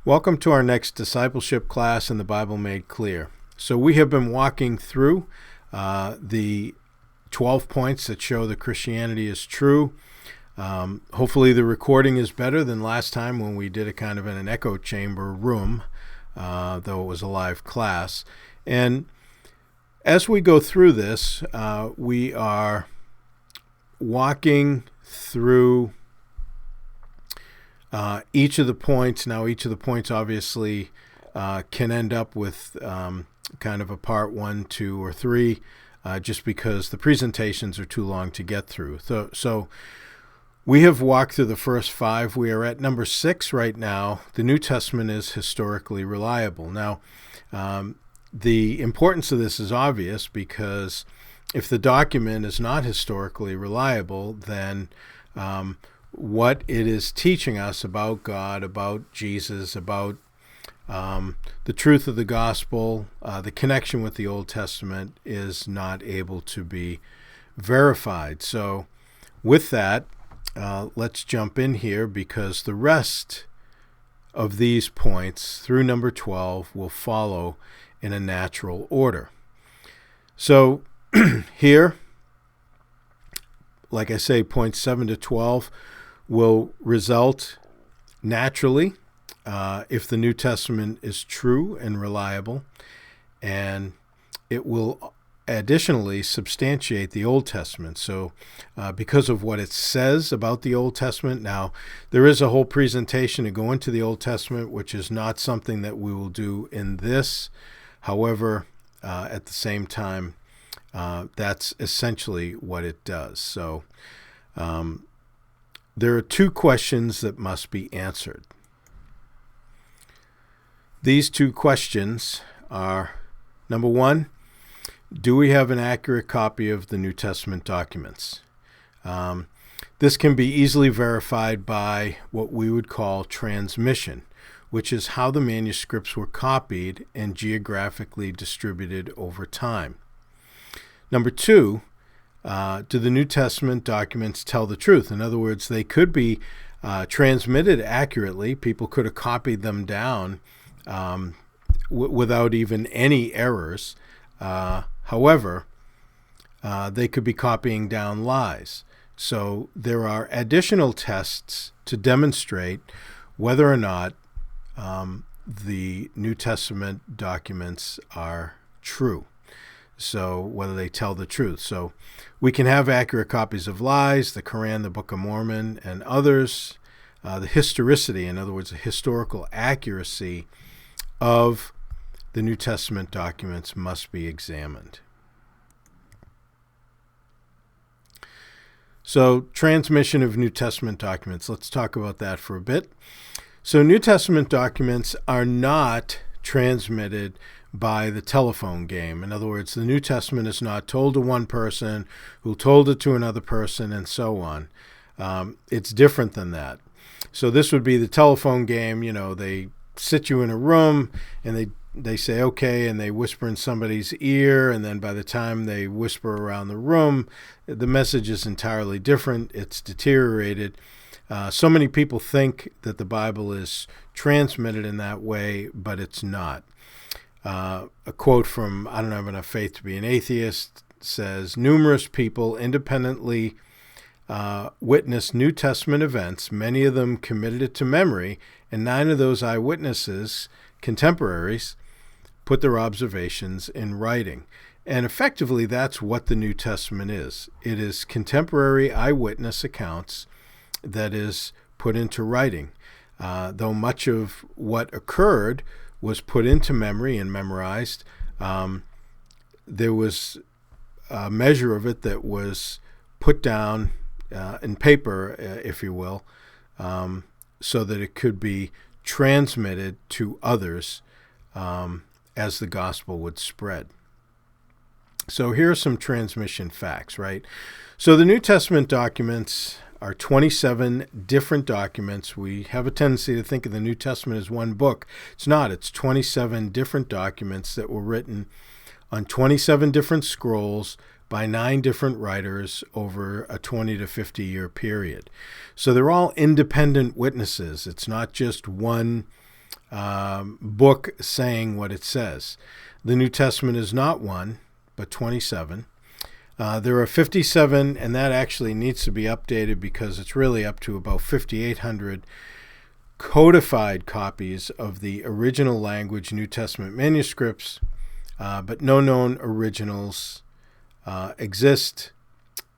Welcome to our next discipleship class in the Bible Made Clear. So we have been walking through the 12 points that show that Christianity is true. Hopefully the recording is better than last time when we did it kind of in an echo chamber room, though it was a live class. And as we go through this, we are walking through each of the points. Now, each of the points obviously can end up with kind of a part 1, 2, or 3, just because the presentations are too long to get through. So we have walked through the first 5. We are at number 6 right now. The New Testament is historically reliable. Now, the importance of this is obvious because if the document is not historically reliable, then what it is teaching us about God, about Jesus, about the truth of the gospel, the connection with the Old Testament is not able to be verified. So with that, let's jump in here because the rest of these points through number 12 will follow in a natural order. So here, like I say, points 7 to 12 will result naturally if the New Testament is true and reliable, and it will additionally substantiate the Old Testament. So because of what it says about the Old Testament, now there is a whole presentation to go into the Old Testament, which is not something that we will do in this. However, at the same time, that's essentially what it does. So there are 2 questions that must be answered. These 2 questions are, number 1, do we have an accurate copy of the New Testament documents? This can be easily verified by what we would call transmission, which is how the manuscripts were copied and geographically distributed over time. Number 2, do the New Testament documents tell the truth? In other words, they could be transmitted accurately. People could have copied them down without even any errors. However, they could be copying down lies. So there are additional tests to demonstrate whether or not the New Testament documents are true. So whether they tell the truth. So we can have accurate copies of lies, the Quran, the Book of Mormon, and others. The historicity, in other words, the historical accuracy of the New Testament documents must be examined. So transmission of New Testament documents. Let's talk about that for a bit. So New Testament documents are not transmitted by the telephone game. In other words, the New Testament is not told to one person who told it to another person and so on. It's different than that. So this would be the telephone game. You know, they sit you in a room and they say, okay, and they whisper in somebody's ear, and then by the time they whisper around the room, the message is entirely different. It's deteriorated. So many people think that the Bible is transmitted in that way, but it's not. A quote from I Don't Have Enough Faith to Be an Atheist says, numerous people independently witnessed New Testament events. Many of them committed it to memory, and 9 of those eyewitnesses, contemporaries, put their observations in writing. And effectively, that's what the New Testament is. It is contemporary eyewitness accounts that is put into writing. Though much of what occurred was put into memory and memorized, there was a measure of it that was put down in paper, if you will, so that it could be transmitted to others as the gospel would spread. So here are some transmission facts, right? So the New Testament documents are 27 different documents. We have a tendency to think of the New Testament as one book. It's not. It's 27 different documents that were written on 27 different scrolls by 9 different writers over a 20 to 50 year period. So they're all independent witnesses. It's not just one book saying what it says. The New Testament is not one, but 27. There are 57, and that actually needs to be updated because it's really up to about 5,800 codified copies of the original language New Testament manuscripts, but no known originals exist,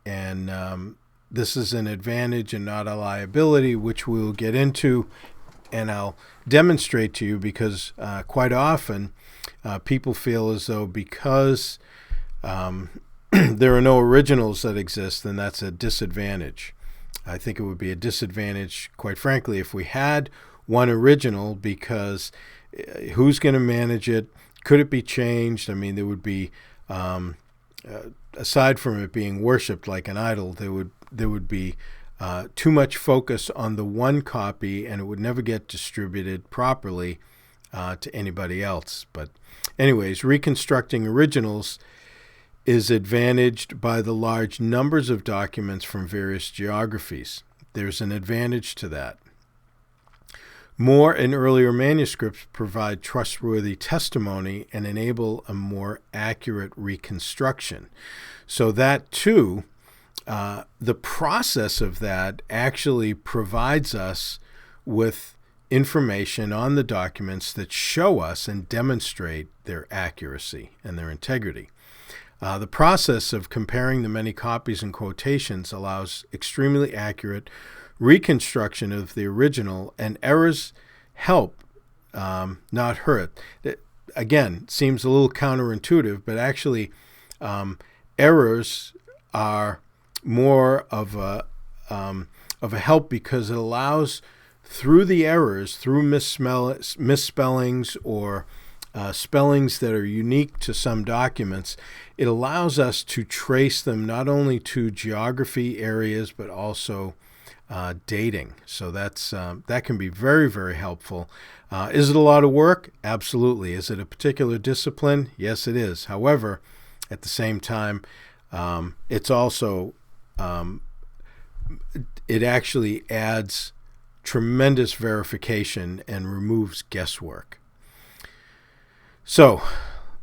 and this is an advantage and not a liability, which we'll get into, and I'll demonstrate to you because quite often people feel as though because there are no originals that exist, then that's a disadvantage. I think it would be a disadvantage, quite frankly, if we had one original, because who's going to manage it? Could it be changed? I mean, there would be, aside from it being worshipped like an idol, there would be too much focus on the one copy, and it would never get distributed properly to anybody else. But anyways, reconstructing originals is advantaged by the large numbers of documents from various geographies. There's an advantage to that. More and earlier manuscripts provide trustworthy testimony and enable a more accurate reconstruction. So that too, the process of that actually provides us with information on the documents that show us and demonstrate their accuracy and their integrity. The process of comparing the many copies and quotations allows extremely accurate reconstruction of the original, and errors help, not hurt. It, again, seems a little counterintuitive, but actually errors are more of a help because it allows, through the errors, through misspellings or spellings that are unique to some documents, it allows us to trace them not only to geography areas but also dating. So that can be very, very helpful. Is it a lot of work? Absolutely. Is it a particular discipline? Yes, it is. However, at the same time, it's also it actually adds tremendous verification and removes guesswork. So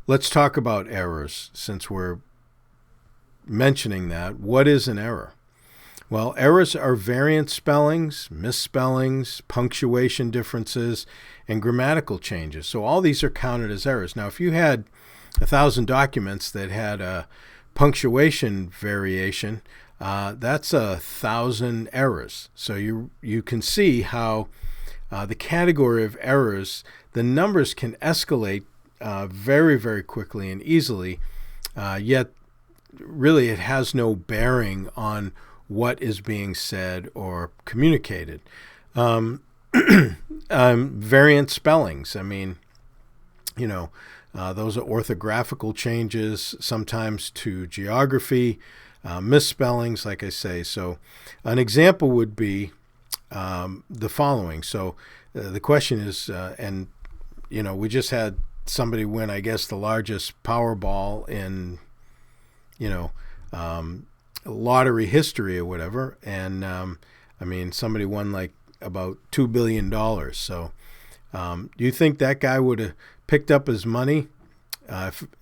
let's talk about errors since we're mentioning that. What is an error? Well, errors are variant spellings, misspellings, punctuation differences, and grammatical changes. So all these are counted as errors. Now, if you had 1,000 documents that had a punctuation variation, that's 1,000 errors. So you can see how the category of errors, the numbers can escalate very, very quickly and easily, yet really it has no bearing on what is being said or communicated. Variant spellings, I mean, those are orthographical changes, sometimes to geography, misspellings, like I say. So an example would be the following. So the question is, we just had somebody win, I guess, the largest Powerball in, lottery history or whatever. And, somebody won like about $2 billion. So do you think that guy would have picked up his money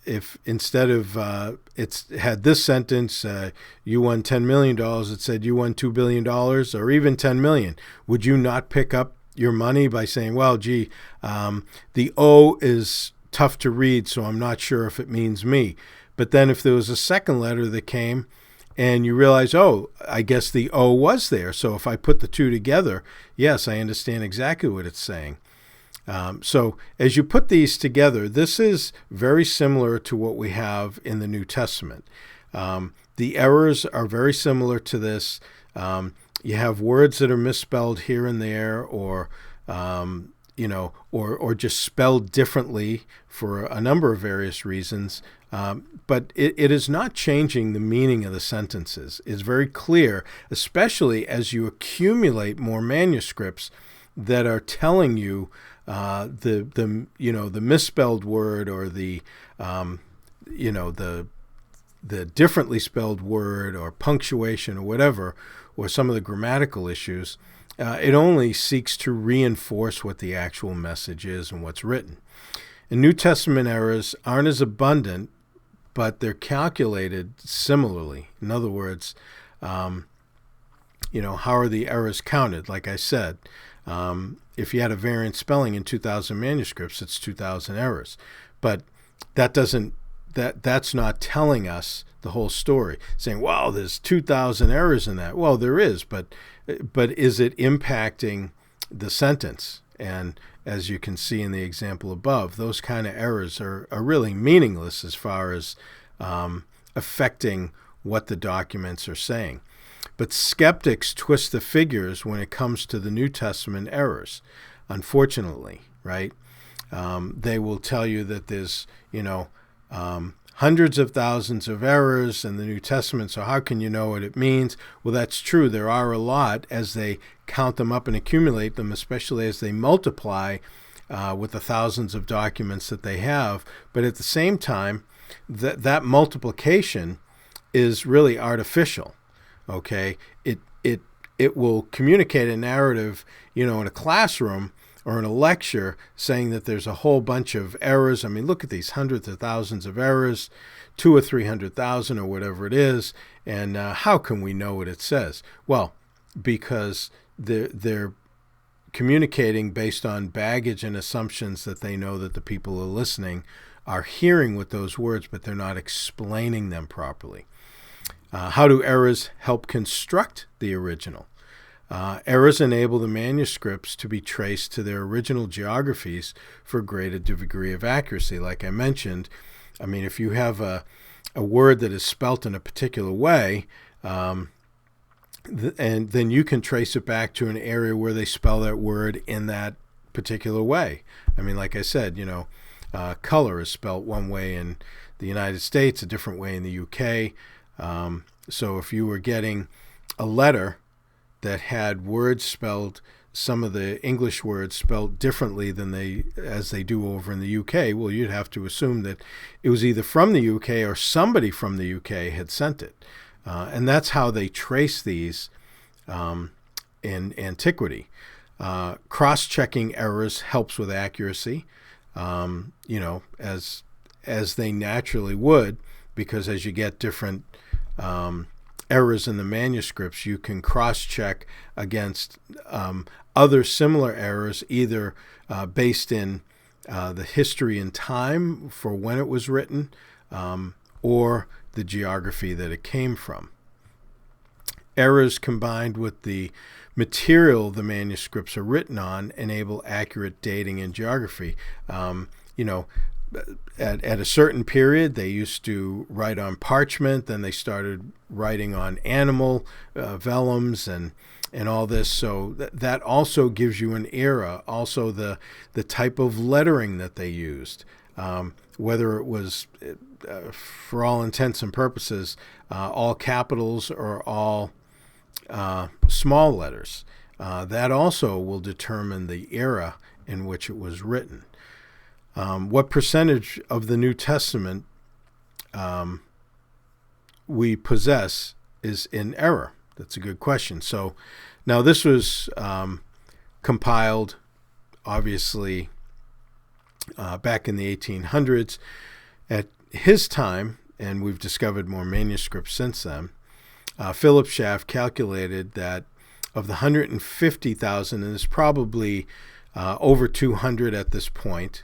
if instead of it's had this sentence, you won $10 million, it said you won $2 billion or even $10 million? Would you not pick up your money by saying, well, gee, the O is tough to read, so I'm not sure if it means me? But then if there was a second letter that came and you realize, oh, I guess the O was there, so if I put the two together, yes, I understand exactly what it's saying. So as you put these together, this is very similar to what we have in the New Testament. The errors are very similar to this. You have words that are misspelled here and there, or just spelled differently for a number of various reasons. But it is not changing the meaning of the sentences. It's very clear, especially as you accumulate more manuscripts that are telling you the misspelled word or the differently spelled word or punctuation or whatever, or some of the grammatical issues. It only seeks to reinforce what the actual message is and what's written. And New Testament errors aren't as abundant, but they're calculated similarly. In other words, how are the errors counted? Like I said, if you had a variant spelling in 2,000 manuscripts, it's 2,000 errors. But that's not telling us the whole story. Saying, "Wow, there's 2,000 errors in that." Well, there is, but is it impacting the sentence? And as you can see in the example above, those kind of errors are really meaningless as far as affecting what the documents are saying. But skeptics twist the figures when it comes to the New Testament errors, unfortunately, right? They will tell you that there's, hundreds of thousands of errors in the New Testament, so how can you know what it means? Well, that's true. There are a lot as they count them up and accumulate them, especially as they multiply with the thousands of documents that they have. But at the same time, that multiplication is really artificial. Okay, it will communicate a narrative, in a classroom or in a lecture, saying that there's a whole bunch of errors. I mean, look at these hundreds of thousands of errors, 200,000 or 300,000 or whatever it is, and how can we know what it says? Well, because they're communicating based on baggage and assumptions that they know that the people are listening are hearing with those words, but they're not explaining them properly. How do errors help construct the original? Errors enable the manuscripts to be traced to their original geographies for a greater degree of accuracy. Like I mentioned, I mean, if you have a word that is spelt in a particular way, and then you can trace it back to an area where they spell that word in that particular way. I mean, like I said, color is spelt one way in the United States, a different way in the UK. So if you were getting a letter that had words spelled, some of the English words spelled differently than as they do over in the UK, well, you'd have to assume that it was either from the UK or somebody from the UK had sent it. And that's how they trace these in antiquity. Cross-checking errors helps with accuracy, as they naturally would, because as you get different errors in the manuscripts, you can cross-check against other similar errors, either based in the history and time for when it was written, or the geography that it came from. Errors combined with the material the manuscripts are written on enable accurate dating and geography. At a certain period, they used to write on parchment, then they started writing on animal vellums and all this. So that also gives you an era, also the type of lettering that they used, whether it was, for all intents and purposes, all capitals or all small letters. That also will determine the era in which it was written. What percentage of the New Testament we possess is in error? That's a good question. So now this was compiled, obviously, back in the 1800s. At his time, and we've discovered more manuscripts since then, Philip Schaff calculated that of the 150,000, and it's probably over 200 at this point,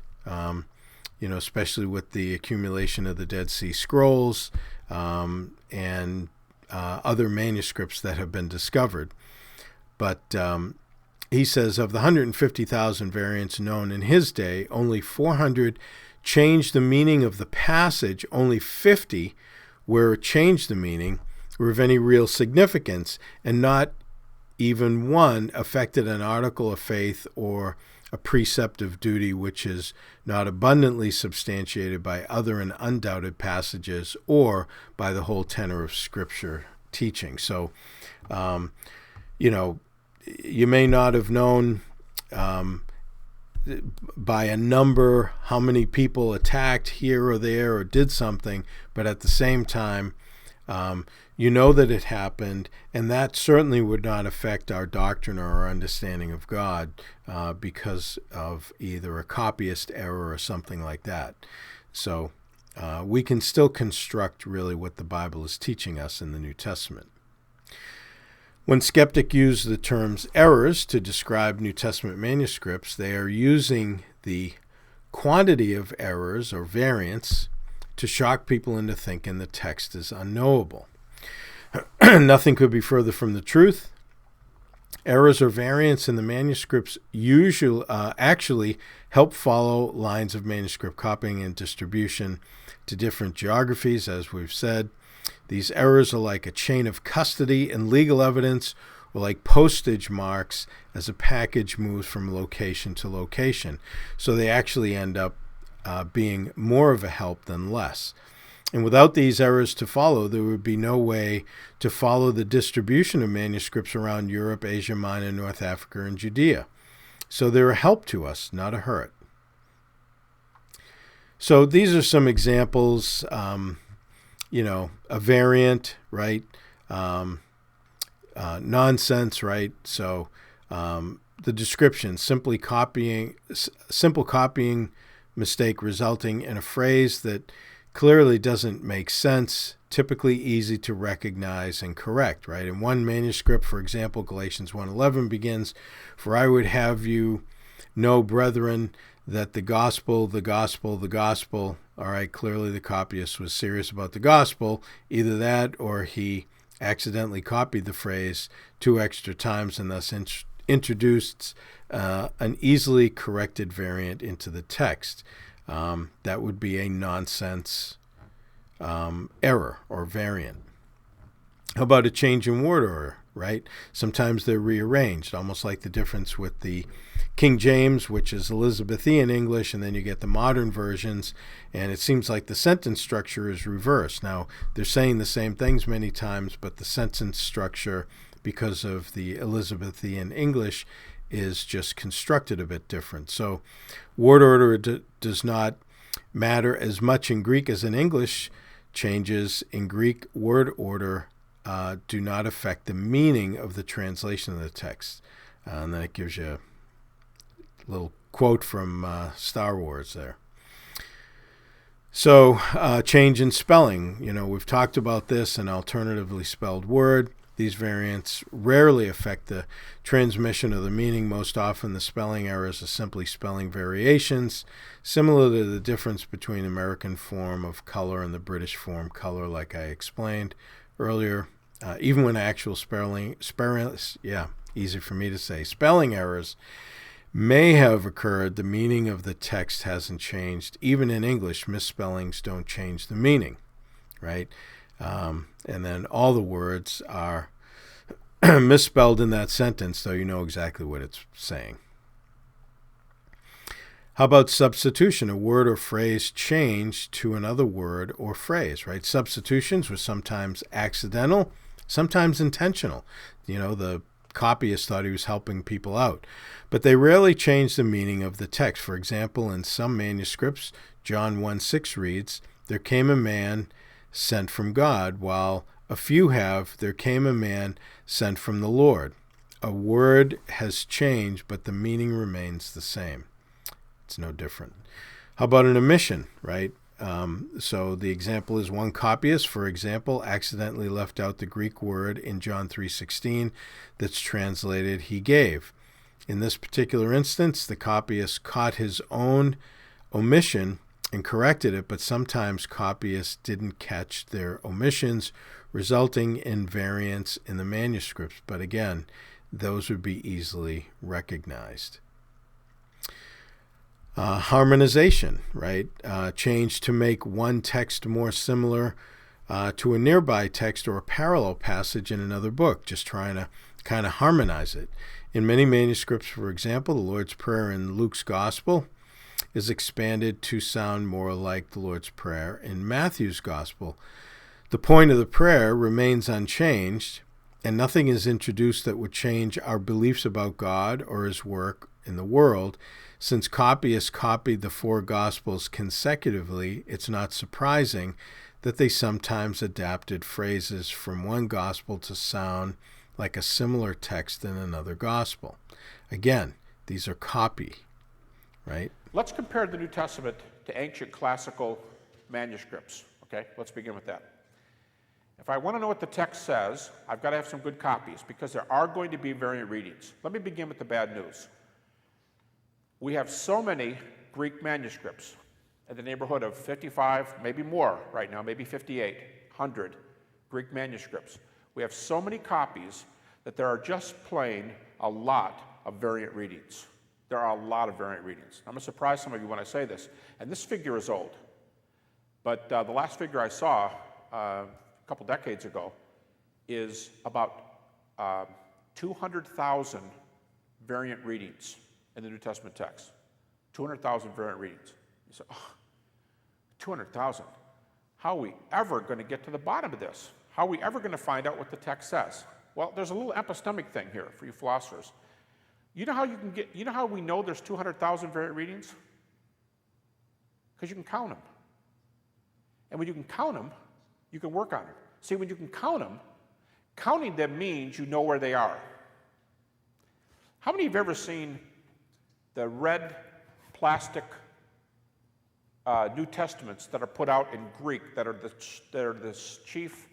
especially with the accumulation of the Dead Sea Scrolls and other manuscripts that have been discovered. But he says of the 150,000 variants known in his day, only 400 changed the meaning of the passage, only 50 where it changed the meaning were of any real significance, and not even one affected an article of faith or a precept of duty which is not abundantly substantiated by other and undoubted passages or by the whole tenor of Scripture teaching. So, you may not have known by a number how many people attacked here or there or did something, but at the same time, You know that it happened, and that certainly would not affect our doctrine or our understanding of God because of either a copyist error or something like that. So we can still construct really what the Bible is teaching us in the New Testament. When skeptics use the terms errors to describe New Testament manuscripts, they are using the quantity of errors or variants to shock people into thinking the text is unknowable. Nothing could be further from the truth. Errors or variants in the manuscripts usually actually help follow lines of manuscript copying and distribution to different geographies, as we've said. These errors are like a chain of custody and legal evidence, or like postage marks as a package moves from location to location. So they actually end up being more of a help than less. And without these errors to follow, there would be no way to follow the distribution of manuscripts around Europe, Asia Minor, North Africa, and Judea. So they're a help to us, not a hurt. So these are some examples, a variant, right? Nonsense, right? So the description, simple copying mistake resulting in a phrase that clearly doesn't make sense, typically easy to recognize and correct, right? In one manuscript, for example, Galatians 1:11 begins, "For I would have you know, brethren, that the gospel, all right, clearly the copyist was serious about the gospel. Either that or he accidentally copied the phrase 2 extra times and thus introduced an easily corrected variant into the text. That would be a nonsense error or variant. How about a change in word order, right? Sometimes they're rearranged, almost like the difference with the King James, which is Elizabethan English, and then you get the modern versions, and it seems like the sentence structure is reversed. Now, they're saying the same things many times, but the sentence structure, because of the Elizabethan English, is just constructed a bit different. So word order does not matter as much in Greek as in English. Changes in Greek word order do not affect the meaning of the translation of the text. And then it gives you a little quote from Star Wars there. So change in spelling. We've talked about this, an alternatively spelled word. These variants rarely affect the transmission of the meaning. Most often the spelling errors are simply spelling variations, similar to the difference between American form of color and the British form color, like I explained earlier. Even when actual spelling errors may have occurred, the meaning of the text hasn't changed. Even in English, misspellings don't change the meaning, right? And then all the words are misspelled in that sentence, so you know exactly what it's saying. How about substitution? A word or phrase changed to another word or phrase, right? Substitutions were sometimes accidental, sometimes intentional. The copyist thought he was helping people out. But they rarely changed the meaning of the text. For example, in some manuscripts, John 1:6 reads, "There came a man sent from God," while a few have, "There came a man sent from the Lord." A word has changed, but the meaning remains the same. It's no different. How about an omission, right? So the example is one copyist, for example, accidentally left out the Greek word in John 3:16 that's translated "he gave." In this particular instance, the copyist caught his own omission and corrected it, but sometimes copyists didn't catch their omissions, resulting in variants in the manuscripts. But again, those would be easily recognized. Harmonization, right? Change to make one text more similar to a nearby text or a parallel passage in another book, just trying to kind of harmonize it. In many manuscripts, for example, the Lord's Prayer in Luke's Gospel is expanded to sound more like the Lord's Prayer in Matthew's Gospel. The point of the prayer remains unchanged, and nothing is introduced that would change our beliefs about God or his work in the world. Since copyists copied the 4 Gospels consecutively, it's not surprising that they sometimes adapted phrases from one gospel to sound like a similar text in another gospel. Again, these are copy, right? Let's compare the New Testament to ancient classical manuscripts, okay? Let's begin with that. If I want to know what the text says, I've got to have some good copies because there are going to be variant readings. Let me begin with the bad news. We have so many Greek manuscripts in the neighborhood of 55, maybe more right now, maybe 5800 Greek manuscripts. We have so many copies that there are just plain a lot of variant readings. There are a lot of variant readings. I'm going to surprise some of you when I say this, and this figure is old. But the last figure I saw a couple decades ago is about 200,000 variant readings in the New Testament text. 200,000 variant readings. You say, oh, 200,000. How are we ever going to get to the bottom of this? How are we ever going to find out what the text says? Well, there's a little epistemic thing here for you philosophers. You know how we know there's 200,000 variant readings? Because you can count them. And when you can count them, you can work on it. See, when you can count them, counting them means you know where they are. How many of you have ever seen the red plastic New Testaments that are put out in Greek, that are the chief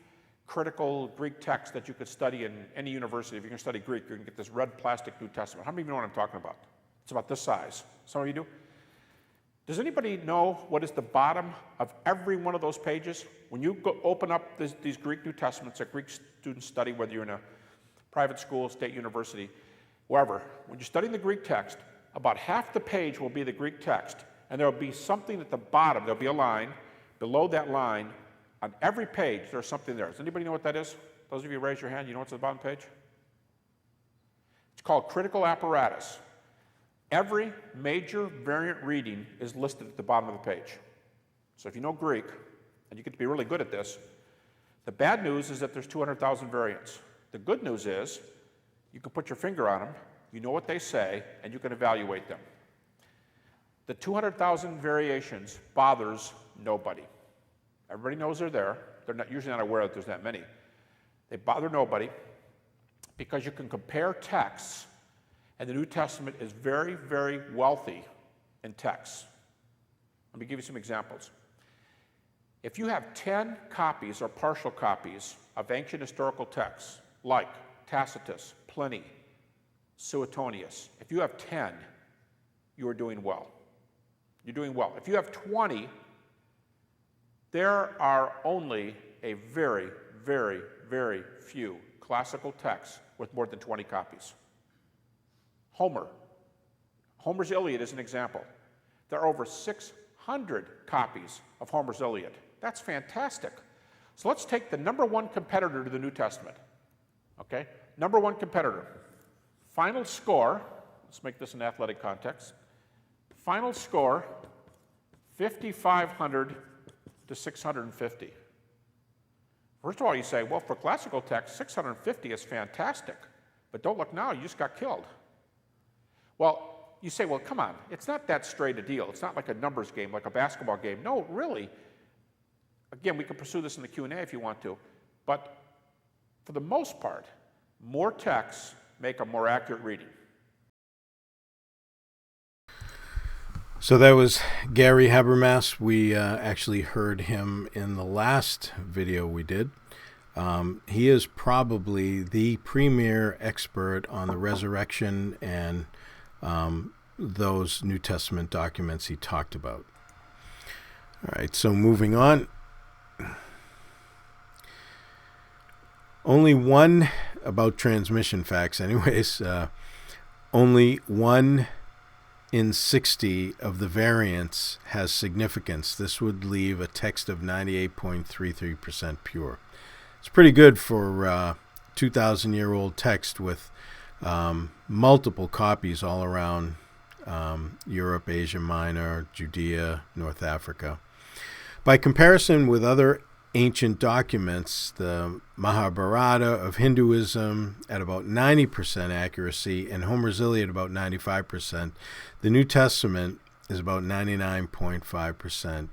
critical Greek text that you could study in any university? If you can study Greek, you can get this red plastic New Testament. How many of you know what I'm talking about? It's about this size. Some of you do. Does anybody know what is the bottom of every one of those pages? When you open up these Greek New Testaments that Greek students study, whether you're in a private school, state university, wherever, when you're studying the Greek text, about half the page will be the Greek text, and there will be something at the bottom. There'll be a line. Below that line, on every page, there's something there. Does anybody know what that is? Those of you who raise your hand, you know what's at the bottom page? It's called critical apparatus. Every major variant reading is listed at the bottom of the page. So if you know Greek, and you get to be really good at this, the bad news is that there's 200,000 variants. The good news is you can put your finger on them, you know what they say, and you can evaluate them. The 200,000 variations bothers nobody. Everybody knows they're there. They're usually not aware that there's that many. They bother nobody because you can compare texts, and the New Testament is very, very wealthy in texts. Let me give you some examples. If you have 10 copies or partial copies of ancient historical texts, like Tacitus, Pliny, Suetonius, if you have 10, you are doing well. You're doing well. If you have 20, there are only a very, very, very few classical texts with more than 20 copies. Homer's Iliad is an example. There are over 600 copies of Homer's Iliad. That's fantastic. So let's take the number one competitor to the New Testament. Okay? Number one competitor. Final score, let's make this an athletic context. Final score, 5,500 to 650. First of all, you say, well, for classical text, 650 is fantastic. But don't look now, you just got killed. Well, you say, well, come on, it's not that straight a deal. It's not like a numbers game, like a basketball game. No, really. Again, we can pursue this in the Q&A if you want to. But for the most part, more texts make a more accurate reading. So that was Gary Habermas. We actually heard him in the last video we did. He is probably the premier expert on the resurrection and those New Testament documents he talked about. All right, so moving on. Only one, about transmission facts anyways, only 1 in 60 of the variants has significance. This would leave a text of 98.33% pure. It's pretty good for 2,000-year-old text with multiple copies all around Europe, Asia Minor, Judea, North Africa. By comparison with other ancient documents, the Mahabharata of Hinduism at about 90% accuracy and Homer's Iliad about 95%, the New Testament is about 99.5%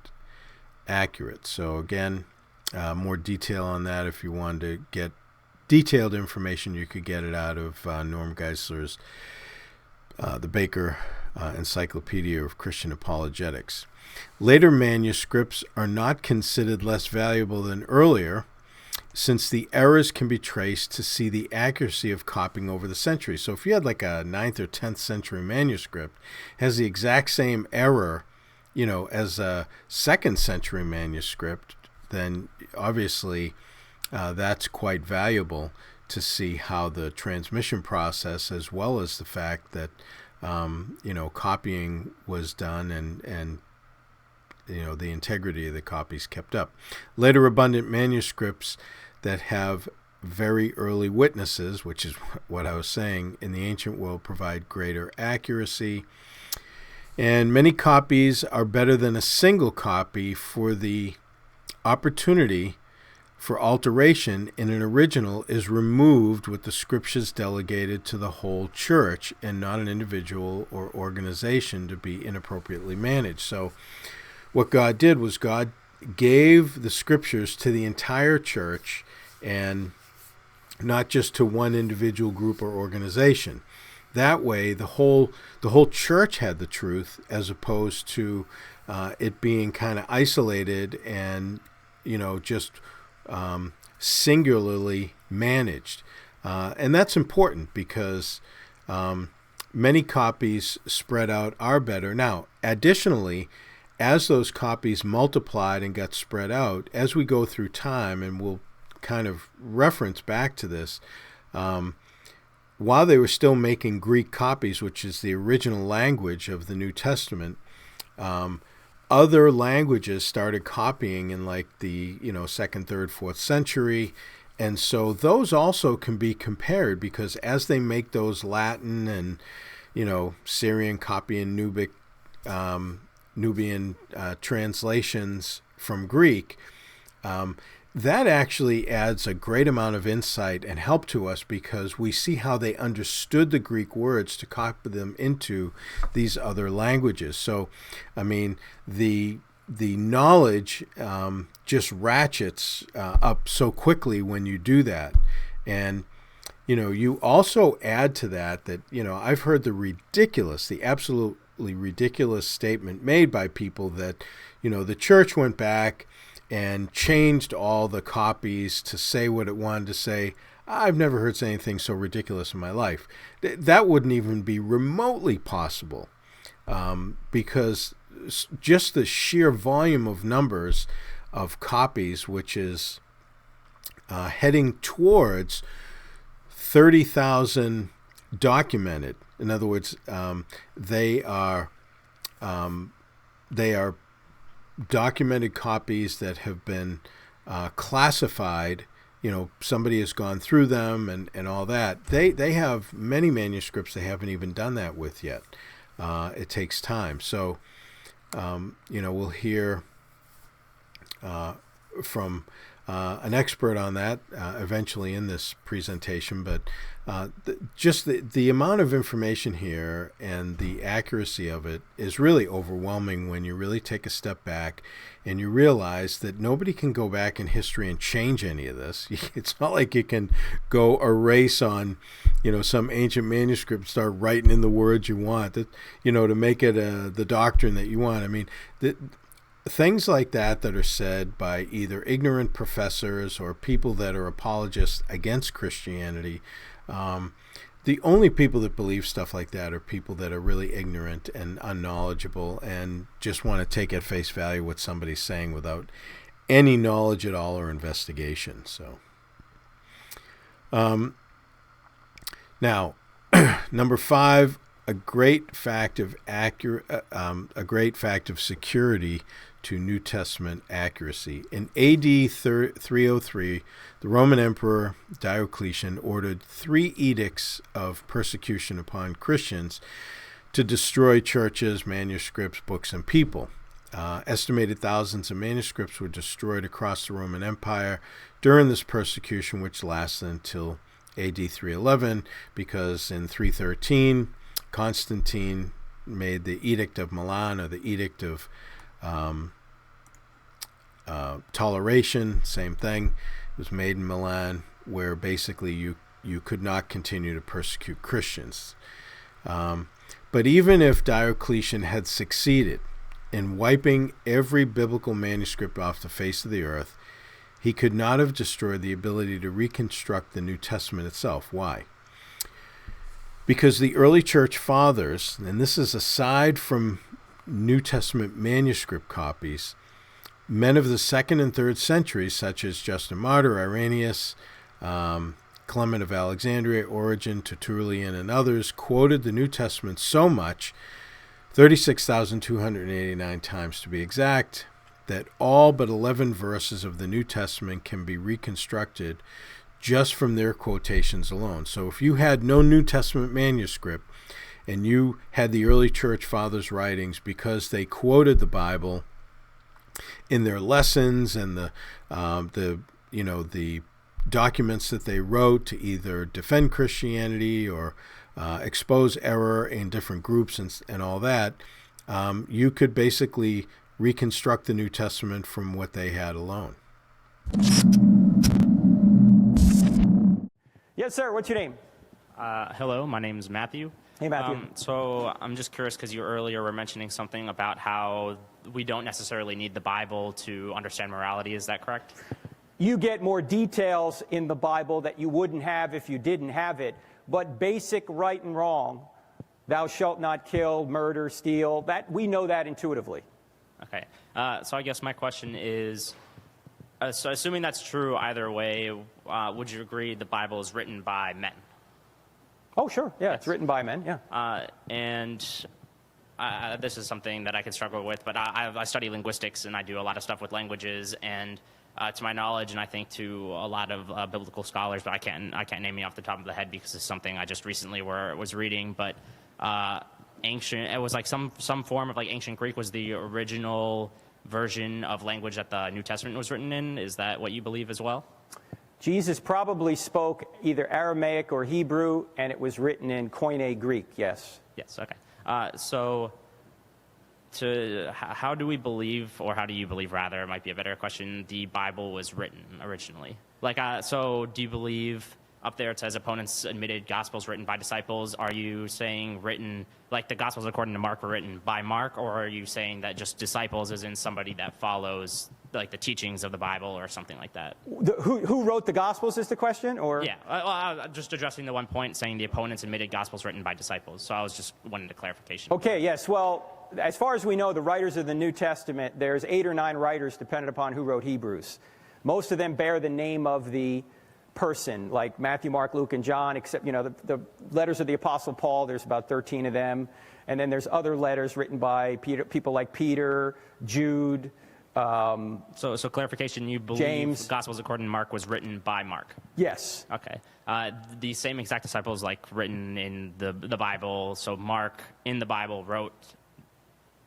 accurate. So again, more detail on that. If you wanted to get detailed information, you could get it out of Norm Geisler's The Baker Encyclopedia of Christian Apologetics. Later manuscripts are not considered less valuable than earlier, since the errors can be traced to see the accuracy of copying over the centuries. So if you had like a 9th or 10th century manuscript, has the exact same error, as a 2nd century manuscript, then obviously that's quite valuable to see how the transmission process, as well as the fact that copying was done and the integrity of the copies kept up. Later abundant manuscripts that have very early witnesses, which is what I was saying, in the ancient world provide greater accuracy. And many copies are better than a single copy, for the opportunity for alteration in an original is removed with the scriptures delegated to the whole church and not an individual or organization to be inappropriately managed. So what God did was God gave the scriptures to the entire church and not just to one individual group or organization. That way, the whole church had the truth, as opposed to it being kind of isolated and just singularly managed. And that's important because many copies spread out are better. Now, additionally, as those copies multiplied and got spread out, as we go through time, and we'll kind of reference back to this, while they were still making Greek copies, which is the original language of the New Testament, other languages started copying in like the 2nd, 3rd, 4th century. And so those also can be compared, because as they make those Latin and Syrian copy and Nubian translations from Greek, that actually adds a great amount of insight and help to us, because we see how they understood the Greek words to copy them into these other languages. So, I mean, the knowledge just ratchets up so quickly when you do that. And, you also add to that, I've heard the absolutely ridiculous statement made by people that, the church went back and changed all the copies to say what it wanted to say. I've never heard anything so ridiculous in my life. That wouldn't even be remotely possible, because just the sheer volume of numbers of copies, which is heading towards 30,000 documented. In other words, they are documented copies that have been classified. Somebody has gone through them and all that. They have many manuscripts they haven't even done that with yet. It takes time. So, we'll hear from an expert on that eventually in this presentation. But just the amount of information here and the accuracy of it is really overwhelming when you really take a step back and you realize that nobody can go back in history and change any of this. It's not like you can go erase on, some ancient manuscript, start writing in the words you want, that, to make it the doctrine that you want. I mean, things like that are said by either ignorant professors or people that are apologists against Christianity. The only people that believe stuff like that are people that are really ignorant and unknowledgeable and just want to take at face value what somebody's saying without any knowledge at all or investigation. So, now, number 5, a great fact of security to New Testament accuracy. In AD 303, the Roman Emperor Diocletian ordered 3 edicts of persecution upon Christians to destroy churches, manuscripts, books, and people. Estimated thousands of manuscripts were destroyed across the Roman Empire during this persecution, which lasted until AD 311, because in 313, Constantine made the Edict of Milan, or the Edict of Toleration, same thing. It was made in Milan, where basically you could not continue to persecute Christians. But even if Diocletian had succeeded in wiping every biblical manuscript off the face of the earth, he could not have destroyed the ability to reconstruct the New Testament itself. Why? Because the early church fathers, and this is aside from New Testament manuscript copies, men of the 2nd and 3rd centuries, such as Justin Martyr, Irenaeus, Clement of Alexandria, Origen, Tertullian, and others, quoted the New Testament so much, 36,289 times to be exact, that all but 11 verses of the New Testament can be reconstructed just from their quotations alone. So if you had no New Testament manuscript and you had the early church fathers' writings because they quoted the Bible in their lessons and the documents that they wrote to either defend Christianity or expose error in different groups and all that, you could basically reconstruct the New Testament from what they had alone. Yes, sir. What's your name? Hello, my name is Matthew. Hey, Matthew. So I'm just curious because you earlier were mentioning something about how we don't necessarily need the Bible to understand morality. Is that correct? You get more details in the Bible that you wouldn't have if you didn't have it, but basic right and wrong, thou shalt not kill, murder, steal, that we know that intuitively. Okay. So I guess my question is, so assuming that's true either way, would you agree the Bible is written by men? Oh, sure. Yeah, it's written by men, yeah. This is something that I can struggle with, but I study linguistics and I do a lot of stuff with languages, and to my knowledge, and I think to a lot of biblical scholars, but I can't name it off the top of the head because it's something I just recently was reading, but ancient, it was like some form of like ancient Greek was the original version of language that the New Testament was written in. Is that what you believe as well? Jesus probably spoke either Aramaic or Hebrew, and it was written in Koine Greek, yes. Yes, okay. How do we believe, or how do you believe, rather, it might be a better question, the Bible was written originally? Like, so do you believe, up there it says opponents admitted Gospels written by disciples. Are you saying written, like the Gospels according to Mark were written by Mark, or are you saying that just disciples is in somebody that follows like the teachings of the Bible or something like that? Who wrote the Gospels is the question, or? Yeah, just addressing the one point, saying the opponents admitted Gospels written by disciples. So I was just wanting a clarification. Okay, yes, well, as far as we know, the writers of the New Testament, there's 8 or 9 writers depending upon who wrote Hebrews. Most of them bear the name of the person, like Matthew, Mark, Luke, and John, except, the letters of the Apostle Paul, there's about 13 of them. And then there's other letters written by people like Peter, Jude. So clarification, you believe James. Gospels according to Mark was written by Mark? Yes. Okay. The same exact disciples like written in the Bible, so Mark in the Bible wrote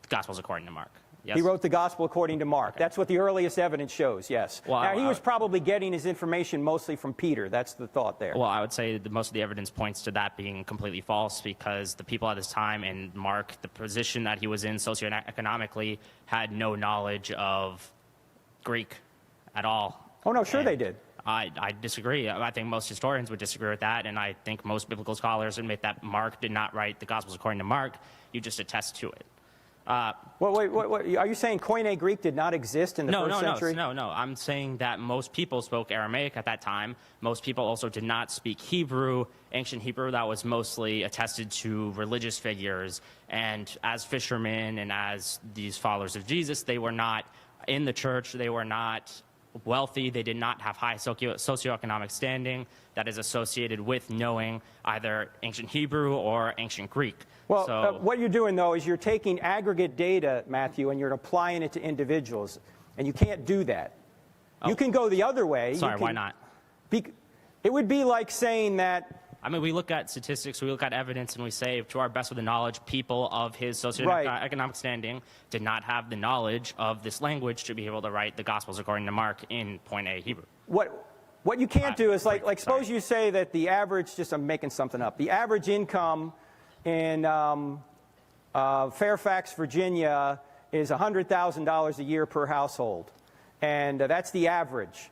Gospels according to Mark. Yes? He wrote the Gospel according to Mark. Okay. That's what the earliest evidence shows, yes. Well, now, he was probably getting his information mostly from Peter. That's the thought there. Well, I would say that most of the evidence points to that being completely false because the people at this time and Mark, the position that he was in socioeconomically, had no knowledge of Greek at all. Oh, no, sure they did. I disagree. I think most historians would disagree with that, and I think most biblical scholars admit that Mark did not write the Gospels according to Mark. You just attest to it. Wait, are you saying Koine Greek did not exist in the first century? No. I'm saying that most people spoke Aramaic at that time. Most people also did not speak Hebrew, ancient Hebrew that was mostly attested to religious figures. And as fishermen and as these followers of Jesus, they were not in the church. They were not wealthy. They did not have high socioeconomic standing that is associated with knowing either ancient Hebrew or ancient Greek. Well, what you're doing, though, is you're taking aggregate data, Matthew, and you're applying it to individuals, and you can't do that. Oh. You can go the other way. Sorry, why not? It would be like saying that... I mean, we look at statistics, we look at evidence, and we say, to our best of the knowledge, people of his socioeconomic standing did not have the knowledge of this language to be able to write the Gospels according to Mark in point A Hebrew. What you can't do is, like suppose you say that the average, just I'm making something up, the average income in Fairfax, Virginia is $100,000 a year per household. and that's the average.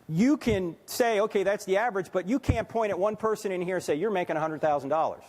You can say, okay, that's the average, but you can't point at one person in here and say, you're making $100,000.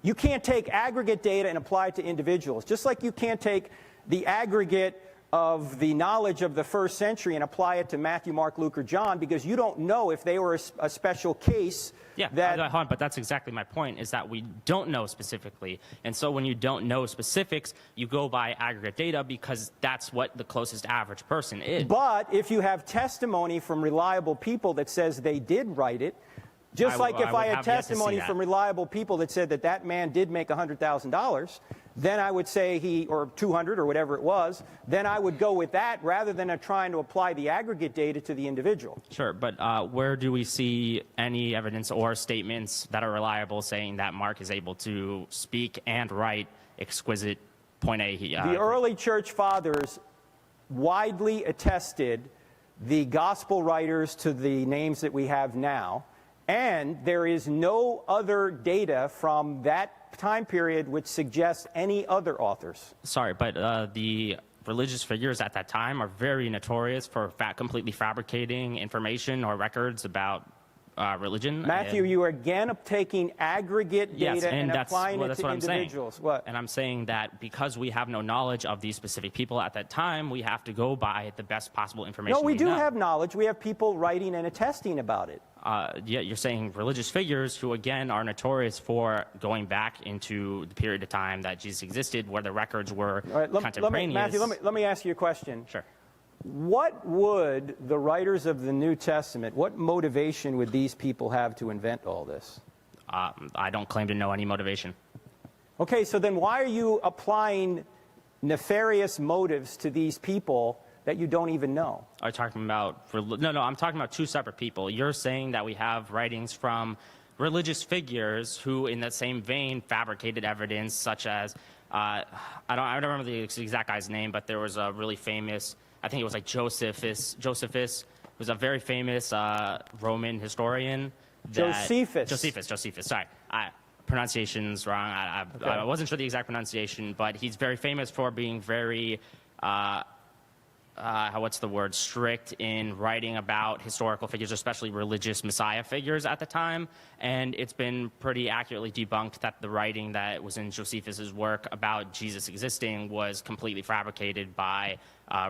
You can't take aggregate data and apply it to individuals, just like you can't take the aggregate of the knowledge of the first century and apply it to Matthew, Mark, Luke, or John, because you don't know if they were a special case. Yeah, but that's exactly my point, is that we don't know specifically. And so when you don't know specifics, you go by aggregate data because that's what the closest average person is. But if you have testimony from reliable people that says they did write it, just like if I had testimony from reliable people that said that that man did make $100,000, then I would say or 200 or whatever it was, then I would go with that rather than trying to apply the aggregate data to the individual. Sure, but where do we see any evidence or statements that are reliable saying that Mark is able to speak and write exquisite point A? The early church fathers widely attested the gospel writers to the names that we have now, and there is no other data from that time period which suggests any other authors. Sorry, but the religious figures at that time are very notorious for completely fabricating information or records about religion. Matthew, you are again taking aggregate data and applying it to individuals. What? And I'm saying that because we have no knowledge of these specific people at that time, we have to go by the best possible information. No, we do have knowledge. We have people writing and attesting about it. Yeah, you're saying religious figures who, again, are notorious for going back into the period of time that Jesus existed, where the records were contemporaneous. Matthew, let me ask you a question. Sure. What would the writers of the New Testament, what motivation would these people have to invent all this? I don't claim to know any motivation. Okay, so then why are you applying nefarious motives to these people that you don't even know? Are you talking about... No, I'm talking about two separate people. You're saying that we have writings from religious figures who, in that same vein, fabricated evidence, such as... I don't remember the exact guy's name, but there was a really famous... I think it was like Josephus. Josephus was a very famous Roman historian. Josephus. Sorry. Pronunciation's wrong. I wasn't sure the exact pronunciation, but he's very famous for being very... strict in writing about historical figures, especially religious Messiah figures at the time. And it's been pretty accurately debunked that the writing that was in Josephus's work about Jesus existing was completely fabricated by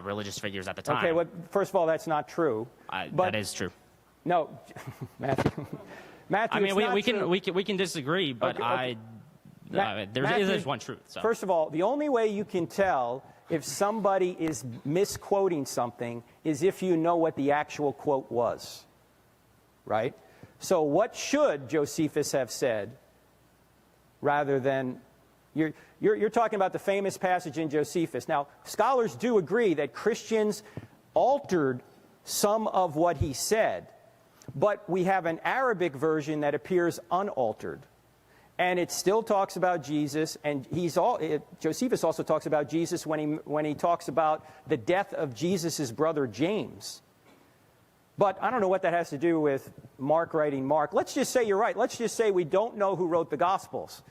religious figures at the time. Okay, well, first of all, that's not true. That is true. No, Matthew. I mean, we can disagree, but okay. There's one truth. So. First of all, the only way you can tell if somebody is misquoting something is if you know what the actual quote was, right? So what should Josephus have said rather than... You're talking about the famous passage in Josephus. Now, scholars do agree that Christians altered some of what he said, but we have an Arabic version that appears unaltered. And it still talks about Jesus, and Josephus also talks about Jesus when he talks about the death of Jesus' brother James. But I don't know what that has to do with Mark writing Mark. Let's just say you're right. Let's just say we don't know who wrote the Gospels.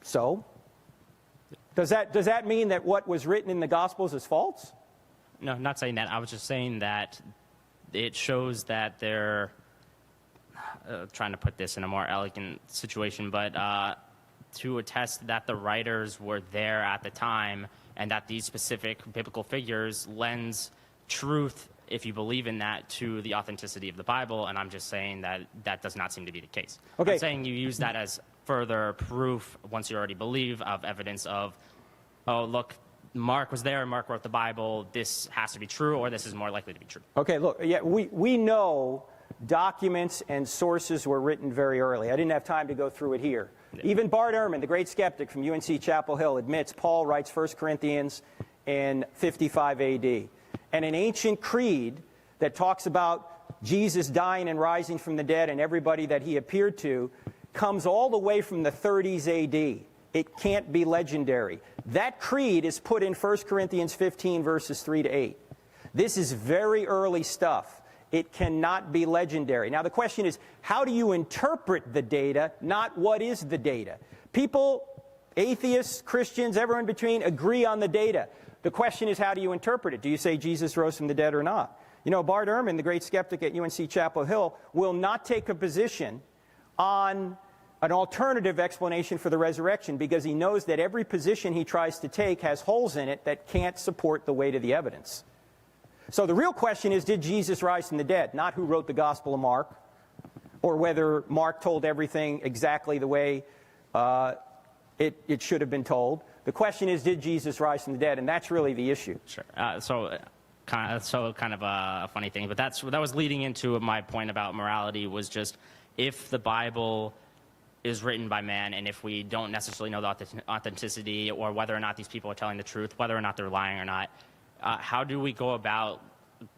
So, does that mean that what was written in the Gospels is false? No, I'm not saying that. I was just saying that it shows that they're... trying to put this in a more elegant situation, but to attest that the writers were there at the time and that these specific biblical figures lends truth, if you believe in that, to the authenticity of the Bible, and I'm just saying that that does not seem to be the case. Okay. I'm saying you use that as further proof, once you already believe, of evidence of, oh, look, Mark was there, Mark wrote the Bible, this has to be true, or this is more likely to be true. Okay, look, yeah, we know documents and sources were written very early. I didn't have time to go through it here. Yeah. Even Bart Ehrman, the great skeptic from UNC Chapel Hill, admits Paul writes 1 Corinthians in 55 AD. And an ancient creed that talks about Jesus dying and rising from the dead and everybody that he appeared to comes all the way from the 30s AD. It can't be legendary. That creed is put in 1 Corinthians 15, verses 3 to 8. This is very early stuff. It cannot be legendary. Now, the question is, how do you interpret the data, not what is the data? People Atheists, Christians, everyone in between agree on the data. The question is, how do you interpret it? Do you say Jesus rose from the dead or not? You know, Bart Ehrman, the great skeptic at UNC Chapel Hill, will not take a position on an alternative explanation for the resurrection because he knows that every position he tries to take has holes in it that can't support the weight of the evidence. So the real question is, did Jesus rise from the dead? Not who wrote the Gospel of Mark, or whether Mark told everything exactly the way it should have been told. The question is, did Jesus rise from the dead? And that's really the issue. Sure. So kind of a funny thing, but that was leading into my point about morality, was just if the Bible is written by man, and if we don't necessarily know the authenticity or whether or not these people are telling the truth, whether or not they're lying or not, how do we go about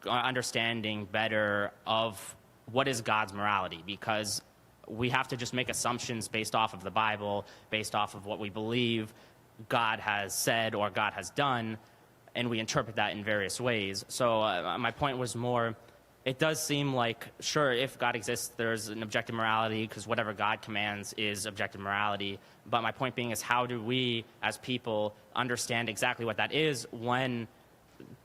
understanding better of what is God's morality? Because we have to just make assumptions based off of the Bible, based off of what we believe God has said or God has done, and we interpret that in various ways. So my point was more, it does seem like, sure, if God exists, there's an objective morality, because whatever God commands is objective morality. But my point being is, how do we, as people, understand exactly what that is when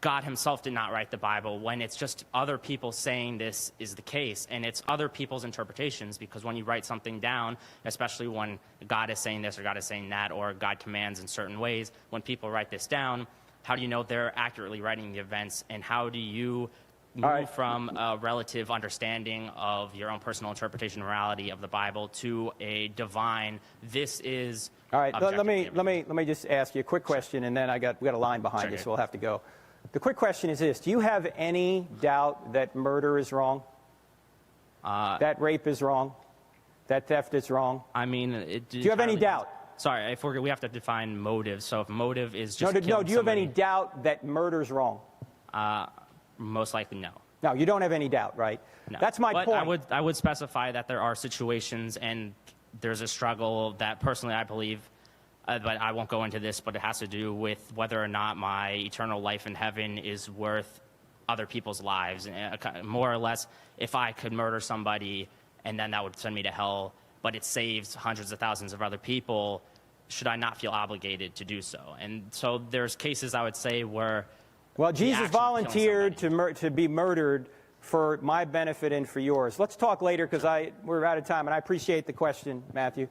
God himself did not write the Bible, when it's just other people saying this is the case, and it's other people's interpretations? Because when you write something down, especially when God is saying this or God is saying that, or God commands in certain ways, when people write this down, how do you know they're accurately writing the events, and how do you move from a relative understanding of your own personal interpretation and morality of the Bible to a divine, this is all right? Let me just ask you a quick question, and then we got a line behind you, so we'll have to go. The quick question is this: do you have any doubt that murder is wrong? That rape is wrong? That theft is wrong? I mean, do you have any doubt? Sorry, we have to define motive. So if motive is just no. Do you have any doubt that murder's wrong? Most likely, no. No, you don't have any doubt, right? No. That's my point. I would specify that there are situations and there's a struggle that personally I believe, but I won't go into this, but it has to do with whether or not my eternal life in heaven is worth other people's lives. More or less, if I could murder somebody and then that would send me to hell, but it saves hundreds of thousands of other people, should I not feel obligated to do so? And so there's cases, I would say, where well, Jesus volunteered to be murdered for my benefit and for yours. Let's talk later, because we're out of time, and I appreciate the question, Matthew.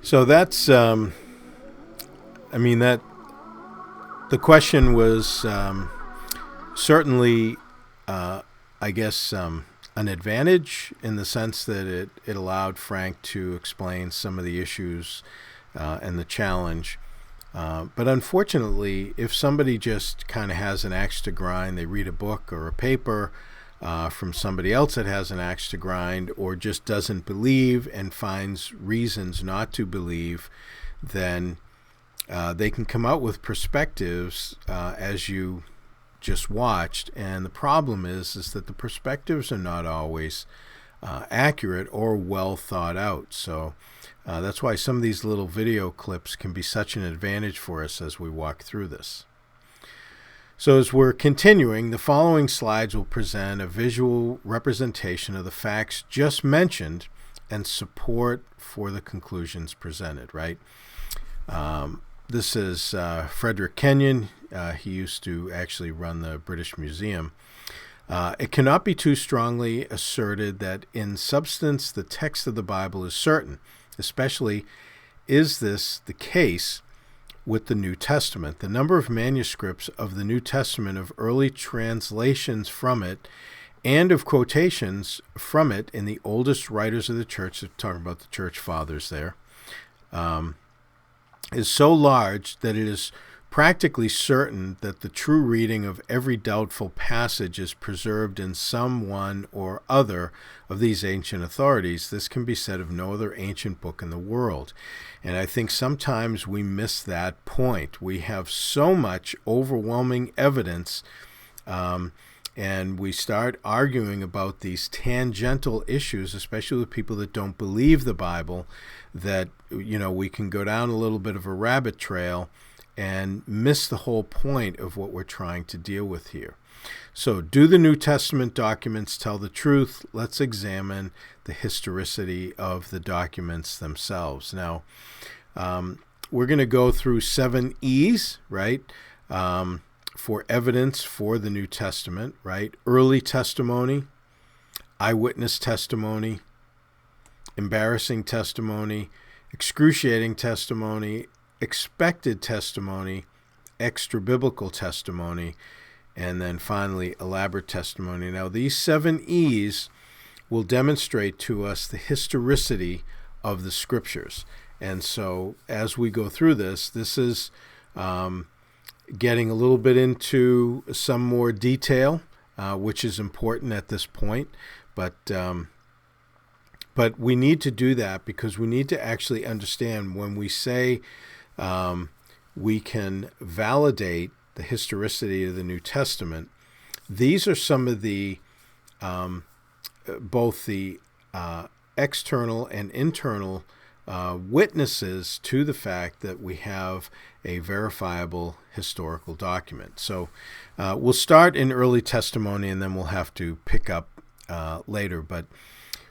So that's, the question was certainly, I guess, an advantage in the sense that it allowed Frank to explain some of the issues and the challenge. But unfortunately, if somebody just kind of has an axe to grind, they read a book or a paper from somebody else that has an axe to grind, or just doesn't believe and finds reasons not to believe, then they can come out with perspectives as you just watched. And the problem is that the perspectives are not always accurate or well thought out. So that's why some of these little video clips can be such an advantage for us as we walk through this. So as we're continuing, the following slides will present a visual representation of the facts just mentioned and support for the conclusions presented, right? This is Frederick Kenyon. He used to actually run the British Museum. It cannot be too strongly asserted that in substance the text of the Bible is certain. Especially is this the case with the New Testament. The number of manuscripts of the New Testament, of early translations from it, and of quotations from it in the oldest writers of the church, talking about the church fathers there, is so large that it is practically certain that the true reading of every doubtful passage is preserved in some one or other of these ancient authorities. This can be said of no other ancient book in the world. And I think sometimes we miss that point. We have so much overwhelming evidence, and we start arguing about these tangential issues, especially with people that don't believe the Bible, that, we can go down a little bit of a rabbit trail and miss the whole point of what we're trying to deal with here. So, do the New Testament documents tell the truth? Let's examine the historicity of the documents themselves. Now, we're going to go through 7 E's, right, for evidence for the New Testament, right? Early testimony, eyewitness testimony, embarrassing testimony, excruciating testimony, expected testimony, extra-biblical testimony, and then finally elaborate testimony. Now, these 7 E's will demonstrate to us the historicity of the Scriptures. And so as we go through this is getting a little bit into some more detail, which is important at this point. But we need to do that because we need to actually understand when we say we can validate the historicity of the New Testament. These are some of the both the external and internal witnesses to the fact that we have a verifiable historical document. So we'll start in early testimony and then we'll have to pick up later. But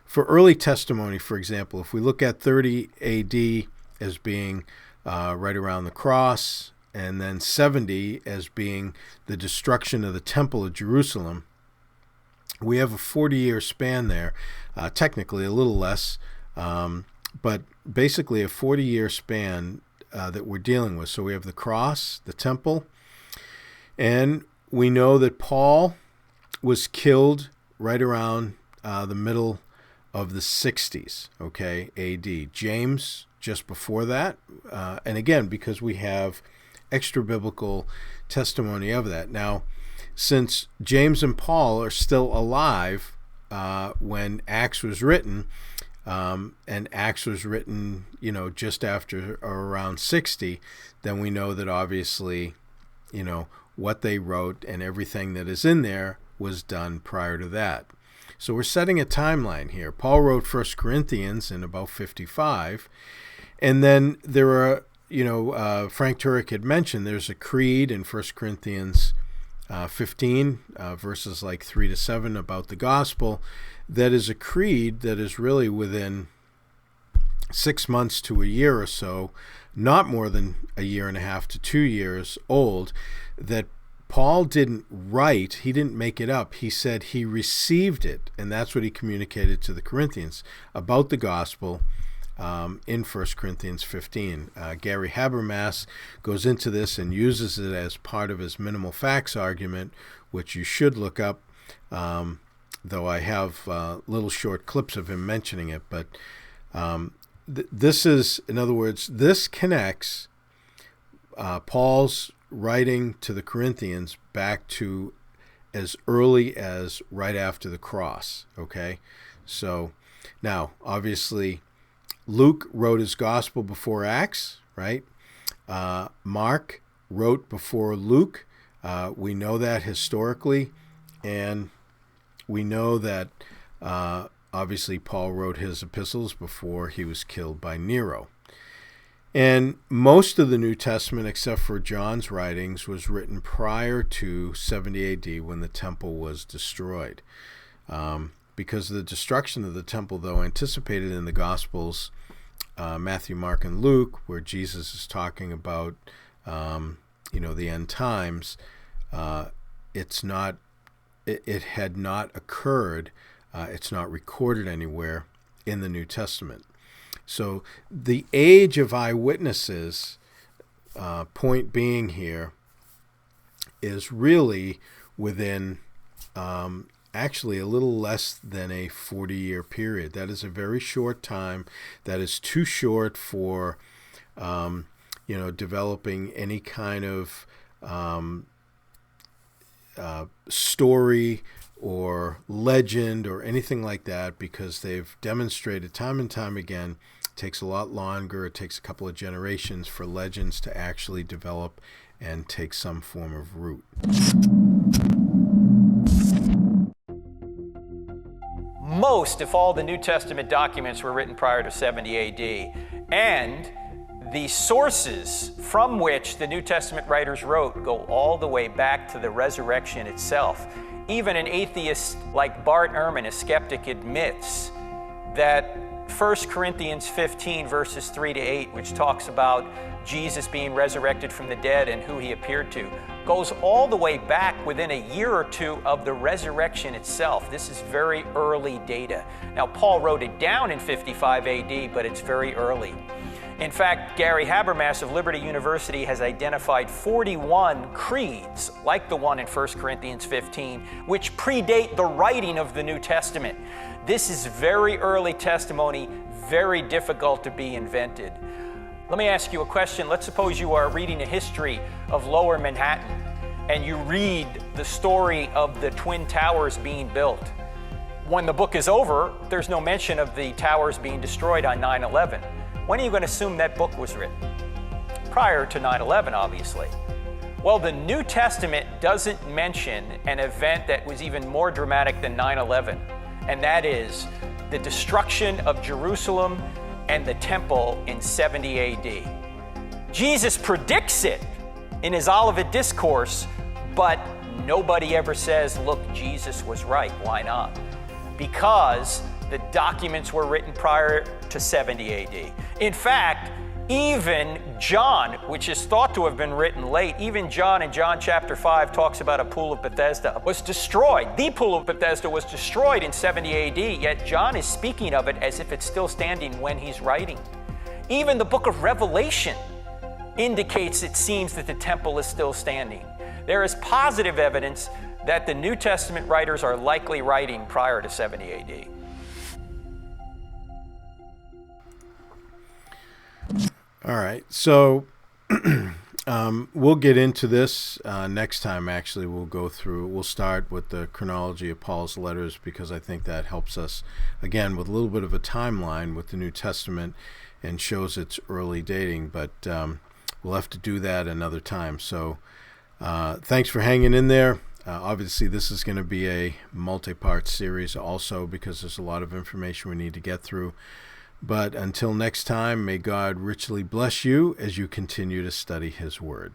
for early testimony, for example, if we look at 30 AD as being right around the cross, and then 70 as being the destruction of the Temple of Jerusalem, we have a 40-year span there, technically a little less, but basically a 40-year span that we're dealing with. So we have the cross, the temple, and we know that Paul was killed right around the middle of the 60s, okay, AD. James just before that, and again, because we have extra-biblical testimony of that. Now, since James and Paul are still alive when Acts was written, and Acts was written, just after or around 60, then we know that obviously, what they wrote and everything that is in there was done prior to that. So we're setting a timeline here. Paul wrote 1 Corinthians in about 55, and then there are, Frank Turek had mentioned there's a creed in 1 Corinthians 15, verses like 3 to 7 about the gospel. That is a creed that is really within 6 months to a year or so, not more than a year and a half to 2 years old, that Paul didn't write, he didn't make it up. He said he received it, and that's what he communicated to the Corinthians about the gospel in 1 Corinthians 15. Gary Habermas goes into this and uses it as part of his minimal facts argument, which you should look up, though I have little short clips of him mentioning it. But this is, in other words, this connects Paul's writing to the Corinthians back to as early as right after the cross, okay? So now, obviously, Luke wrote his gospel before Acts, right? Mark wrote before Luke. We know that historically, and we know that obviously Paul wrote his epistles before he was killed by Nero. And most of the New Testament, except for John's writings, was written prior to 70 AD when the temple was destroyed. Because of the destruction of the temple, though, anticipated in the Gospels, Matthew, Mark, and Luke, where Jesus is talking about, the end times, it had not occurred. It's not recorded anywhere in the New Testament. So the age of eyewitnesses, point being here, is really within actually a little less than a 40-year period. That is a very short time. That is too short for, developing any kind of story or legend or anything like that, because they've demonstrated time and time again it takes a lot longer. It takes a couple of generations for legends to actually develop and take some form of root. Most, if all, the New Testament documents were written prior to 70 AD, and The sources from which the New Testament writers wrote go all the way back to the resurrection itself. Even an atheist like Bart Ehrman, a skeptic, admits that 1 Corinthians 15, verses 3 to 8, which talks about Jesus being resurrected from the dead and who he appeared to, goes all the way back within a year or two of the resurrection itself. This is very early data. Now, Paul wrote it down in 55 AD, but it's very early. In fact, Gary Habermas of Liberty University has identified 41 creeds, like the one in 1 Corinthians 15, which predate the writing of the New Testament. This is very early testimony, very difficult to be invented. Let me ask you a question. Let's suppose you are reading a history of Lower Manhattan, and you read the story of the Twin Towers being built. When the book is over, there's no mention of the towers being destroyed on 9/11. When are you going to assume that book was written? Prior to 9/11, obviously. Well, the New Testament doesn't mention an event that was even more dramatic than 9/11, and that is the destruction of Jerusalem and the temple in 70 AD. Jesus predicts it in his Olivet Discourse, but nobody ever says, look, Jesus was right. Why not? Because the documents were written prior to 70 AD. In fact, even John, which is thought to have been written late, even John in John chapter 5 talks about a pool of Bethesda was destroyed. The pool of Bethesda was destroyed in 70 AD, yet John is speaking of it as if it's still standing when he's writing. Even the book of Revelation indicates it seems that the temple is still standing. There is positive evidence that the New Testament writers are likely writing prior to 70 AD. All right, so we'll get into this next time. Actually, we'll start with the chronology of Paul's letters, because I think that helps us, again, with a little bit of a timeline with the New Testament and shows its early dating, but we'll have to do that another time. So thanks for hanging in there. Obviously, this is going to be a multi-part series also, because there's a lot of information we need to get through. But until next time, may God richly bless you as you continue to study His Word.